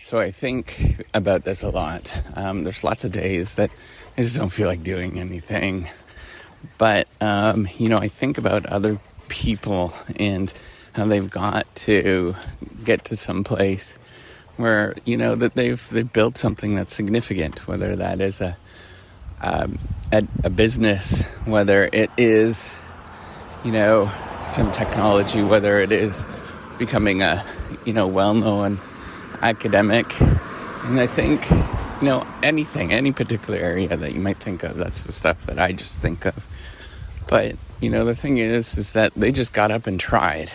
So I think about this a lot. There's lots of days that I just don't feel like doing anything. But, I think about other people and how they've got to get to some place where, that they've built something that's significant, whether that is a business, whether it is, some technology, whether it is becoming a, well-known academic. And I think, any particular area that you might think of, that's the stuff that I just think of. But, the thing is that they just got up and tried,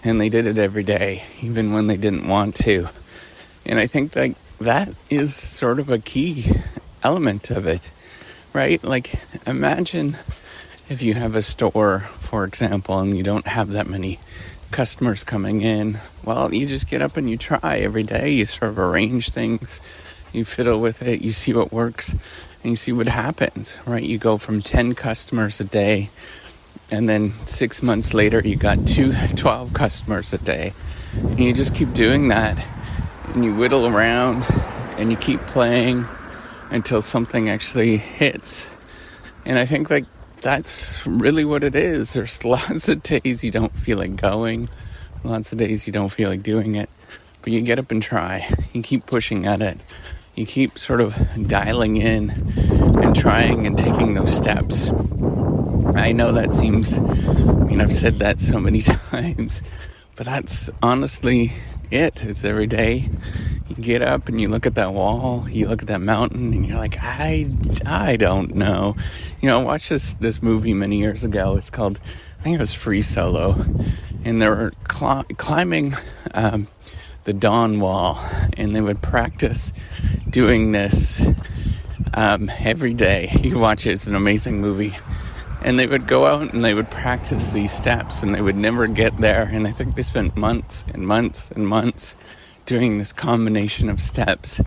and they did it every day, even when they didn't want to. And I think that is sort of a key element of it, right? Like, imagine if you have a store, for example, and you don't have that many customers coming in. Well, you just get up and you try every day. You sort of arrange things, you fiddle with it, you see what works, and you see what happens, right? You go from 10 customers a day, and then 6 months later, you got 12 customers a day. And you just keep doing that, and you whittle around, and you keep playing until something actually hits. And I think that's really what it is. There's lots of days you don't feel like going, lots of days you don't feel like doing it, but you get up and try. You keep pushing at it. You keep sort of dialing in and trying and taking those steps. I know that seems, I've said that so many times, but that's honestly it. It's every day. You get up and you look at that wall, you look at that mountain, and you're like, I don't know. I watched this movie many years ago. It's called, I think it was Free Solo, and they were climbing the Dawn Wall, and they would practice doing this every day. You can watch it. It's an amazing movie. And they would go out and they would practice these steps, and they would never get there. And I think they spent months and months and months doing this combination of steps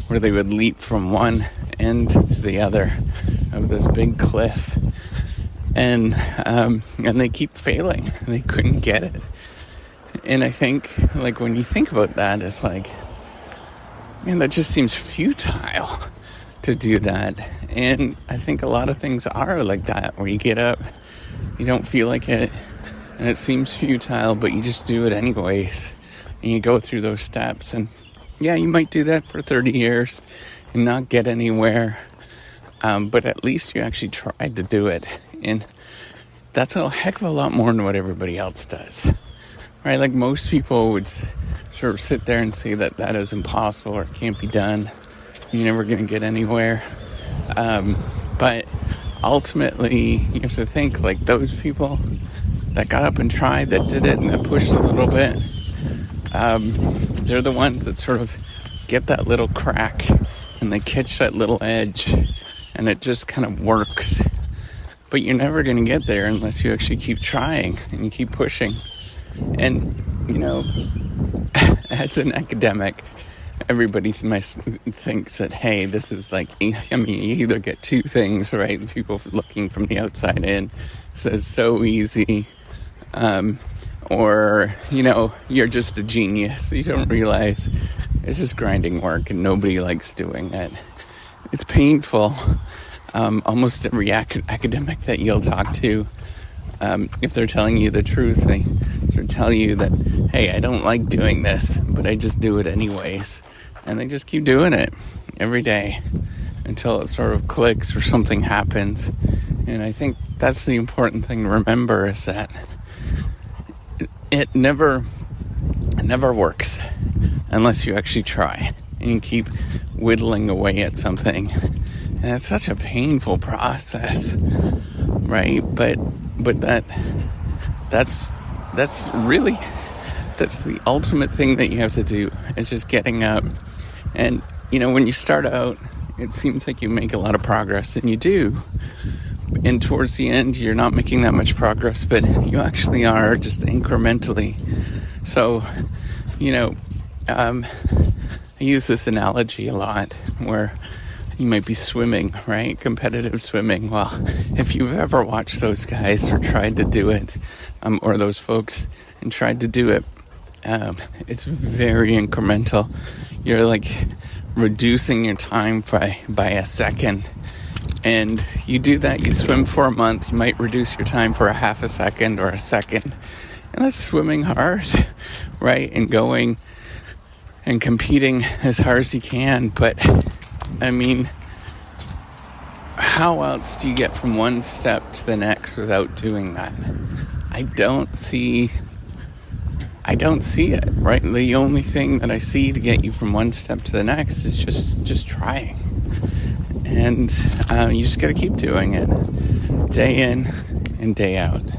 where they would leap from one end to the other of this big cliff. And they keep failing. They couldn't get it. And I think, when you think about that, it's like, man, that just seems futile to do that. And I think a lot of things are like that, where you get up, you don't feel like it, and it seems futile, but you just do it anyways, and you go through those steps. And yeah, you might do that for 30 years and not get anywhere, but at least you actually tried to do it. And that's a heck of a lot more than what everybody else does, right? Like, most people would sort of sit there and say that is impossible or it can't be done. You're never going to get anywhere. But ultimately, you have to think, like, those people that got up and tried, that did it, and that pushed a little bit, they're the ones that sort of get that little crack, and they catch that little edge, and it just kind of works. But you're never going to get there unless you actually keep trying, and you keep pushing. And, as an academic, everybody thinks that, hey, this is like, you either get two things, right? People looking from the outside in says so easy, or, you're just a genius. You don't realize it's just grinding work, and nobody likes doing it. It's painful. Almost every academic that you'll talk to, if they're telling you the truth, they sort of tell you that, hey, I don't like doing this, but I just do it anyways. And they just keep doing it every day until it sort of clicks or something happens. And I think that's the important thing to remember, is that it never works unless you actually try and you keep whittling away at something. And it's such a painful process, right? But that's the ultimate thing that you have to do, is just getting up. And, when you start out, it seems like you make a lot of progress, and you do. And towards the end, you're not making that much progress, but you actually are, just incrementally. So, I use this analogy a lot, where you might be swimming, right? Competitive swimming. Well, if you've ever watched those guys or tried to do it, or those folks and tried to do it, it's very incremental. you're like reducing your time by a second. And you do that, you swim for a month, you might reduce your time for a half a second or a second. And that's swimming hard, right? And going and competing as hard as you can. But I mean, how else do you get from one step to the next without doing that? I don't see it, right? The only thing that I see to get you from one step to the next is just trying. And you just got to keep doing it day in and day out.